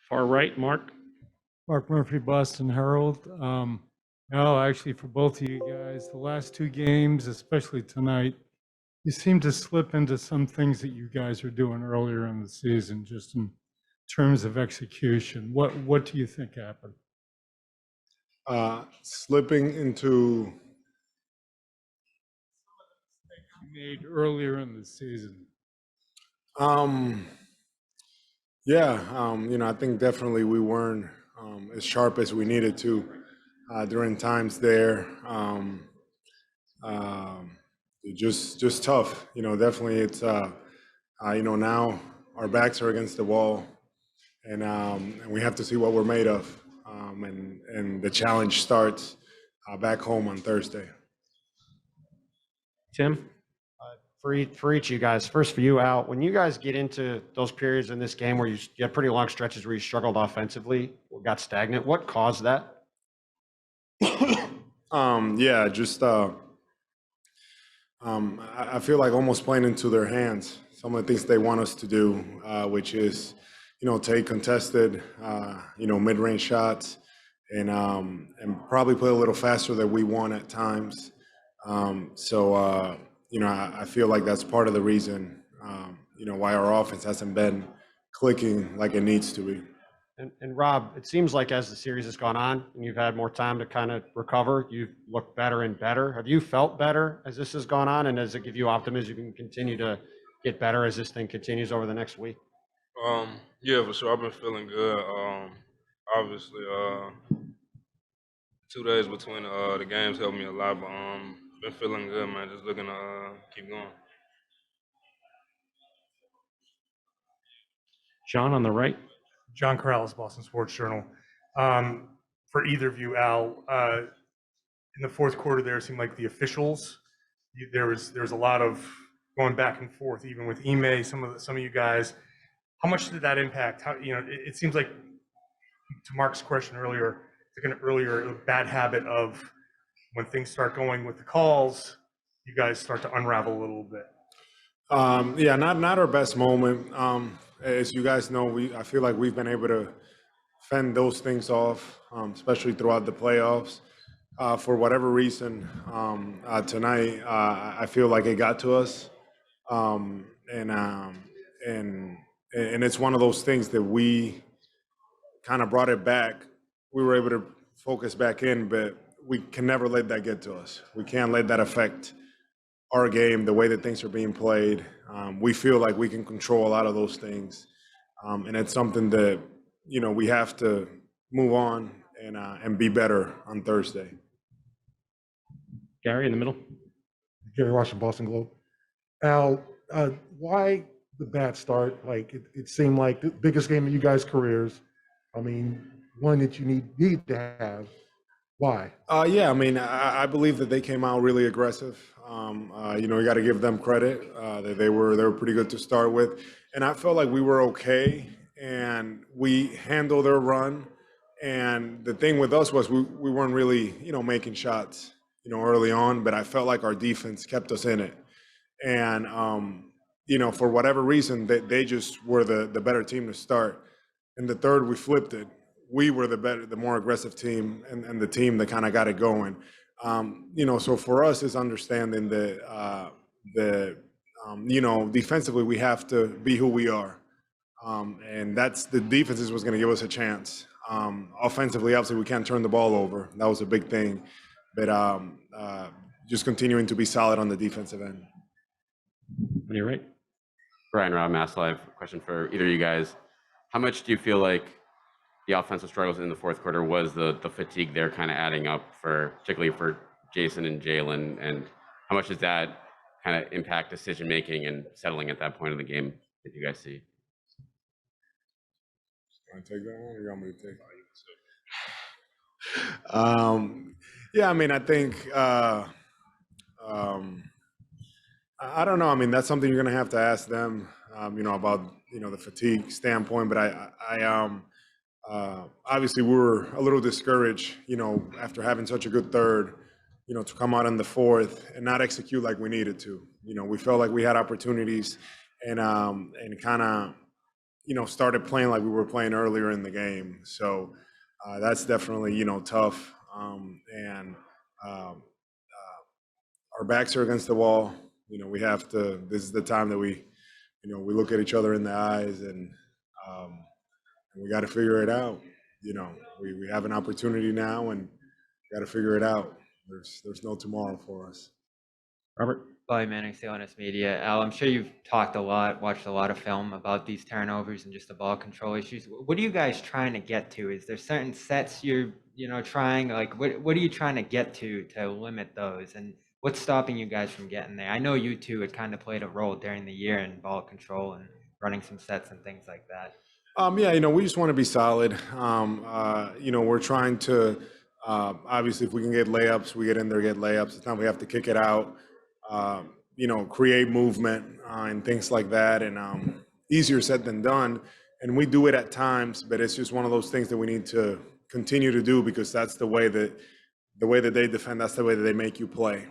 Far right, Mark. Mark Murphy, Boston Herald. No, actually, for both of you guys, the last two games, especially tonight, you seem to slip into some things that you guys were doing earlier in the season, just in terms of execution. What do you think happened? Slipping into Made earlier in the season. I think definitely we weren't as sharp as we needed to during times there. Just tough, definitely it's now our backs are against the wall, and we have to see what we're made of, and the challenge starts back home on Thursday. Tim? For each of you guys, first for you, Al, when you guys get into those periods in this game where you had pretty long stretches where you struggled offensively or got stagnant, what caused that? I feel like almost playing into their hands some of the things they want us to do, which is, take contested, mid-range shots, and probably play a little faster than we want at times. I feel like that's part of the reason, why our offense hasn't been clicking like it needs to be. And Rob, it seems like as the series has gone on and you've had more time to kind of recover, you've looked better and better. Have you felt better as this has gone on, and does it give you optimism you can continue to get better as this thing continues over the next week? Yeah, for sure. I've been feeling good. Obviously, 2 days between the games helped me a lot, but been feeling good, man. Just looking to keep going. John on the right. John Corrales, Boston Sports Journal. For either of you, Al, in the fourth quarter, there seemed like the officials, there was a lot of going back and forth, even with Ime, some of you guys. How much did that impact? How, it seems like, to Mark's question earlier, a bad habit of when things start going with the calls, you guys start to unravel a little bit. Not our best moment. As you guys know, I feel like we've been able to fend those things off, especially throughout the playoffs. For whatever reason, tonight, I feel like it got to us, and it's one of those things that we kind of brought it back. We were able to focus back in, but we can never let that get to us. We can't let that affect our game, the way that things are being played. We feel like we can control a lot of those things, and it's something that we have to move on and be better on Thursday. Gary in the middle. Gary Washington, Boston Globe. Al, why the bad start? Like it seemed like the biggest game of you guys' careers. I mean, one that you need to have. Why? I believe that they came out really aggressive. We got to give them credit. They were pretty good to start with, and I felt like we were okay, and we handled their run. And the thing with us was we weren't really making shots early on, but I felt like our defense kept us in it. And for whatever reason, they just were the better team to start. In the third, we flipped it. We were the more aggressive team, and the team that kind of got it going. So for us, it's understanding that defensively we have to be who we are, and that's the defense is what's going to give us a chance. Offensively, obviously, we can't turn the ball over. That was a big thing, but just continuing to be solid on the defensive end. On your right. Brian Robb, Mass Live. Question for either of you guys. How much do you feel like the offensive struggles in the fourth quarter was the fatigue they're kind of adding up particularly for Jason and Jalen, and how much does that kind of impact decision making and settling at that point of the game that you guys see? Want to take that one, or you want me to take it? I think I don't know. I mean, that's something you're going to have to ask them, about the fatigue standpoint. But I obviously we were a little discouraged, after having such a good third, to come out in the fourth and not execute like we needed to. We felt like we had opportunities and kind of, started playing like we were playing earlier in the game. So that's definitely, tough. And our backs are against the wall. We have to, this is the time that we look at each other in the eyes um, and we got to figure it out. We have an opportunity now and got to figure it out. There's no tomorrow for us. Robert? Bobby Manning, CLNS Media. Al, I'm sure you've talked a lot, watched a lot of film about these turnovers and just the ball control issues. What are you guys trying to get to? Is there certain sets you're, trying? Like, what are you trying to get to limit those? And what's stopping you guys from getting there? I know you two had kind of played a role during the year in ball control and running some sets and things like that. Yeah, we just want to be solid. We're trying to, obviously, if we can get layups, we get in there, get layups. It's not we have to kick it out, create movement and things like that. And easier said than done. And we do it at times, but it's just one of those things that we need to continue to do because that's the way that they defend, that's the way that they make you play.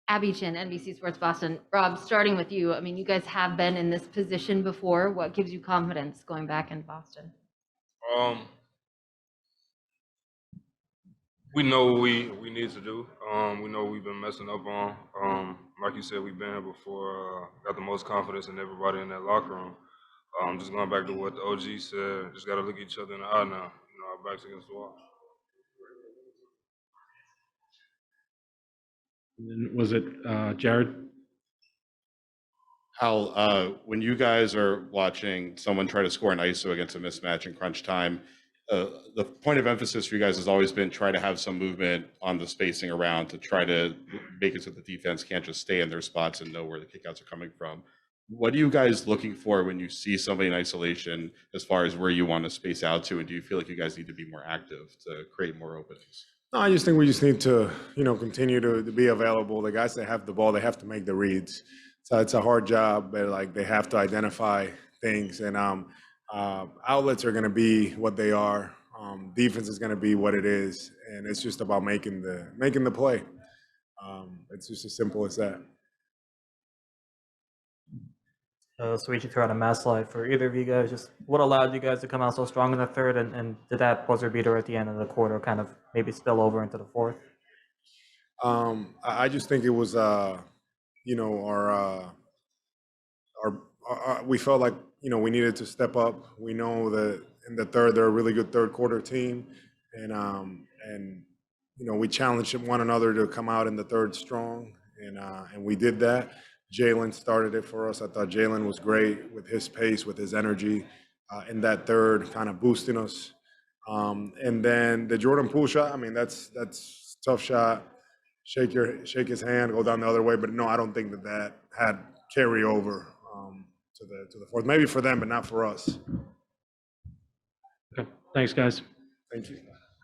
Abby Chin, NBC Sports Boston. Rob, starting with you, I mean, you guys have been in this position before. What gives you confidence going back in Boston? We know what we need to do. We know what we've been messing up on. Like you said, we've been here before. Got the most confidence in everybody in that locker room. Just going back to what the OG said, just got to look at each other in the eye now. Our backs against the wall. And then was it Jared? Hal, when you guys are watching someone try to score an ISO against a mismatch in crunch time, the point of emphasis for you guys has always been try to have some movement on the spacing around to try to make it so the defense can't just stay in their spots and know where the kickouts are coming from. What are you guys looking for when you see somebody in isolation as far as where you want to space out to? And do you feel like you guys need to be more active to create more openings? No, I just think we just need to, continue to be available. The guys that have the ball, they have to make the reads. So it's a hard job, but they have to identify things. And outlets are going to be what they are. Defense is going to be what it is, and it's just about making the play. It's just as simple as that. Switching throughout a mass live for either of you guys, just what allowed you guys to come out so strong in the third, and did that buzzer beater at the end of the quarter kind of maybe spill over into the fourth? I just think it was, we felt like, we needed to step up. We know that in the third, they're a really good third quarter team. And we challenged one another to come out in the third strong. And we did that. Jalen started it for us. I thought Jalen was great with his pace, with his energy in that third, kind of boosting us. And then the Jordan Poole shot, I mean, that's a tough shot. Shake his hand, go down the other way. But no, I don't think that had carry over to the fourth. Maybe for them, but not for us. Okay. Thanks, guys. Thank you.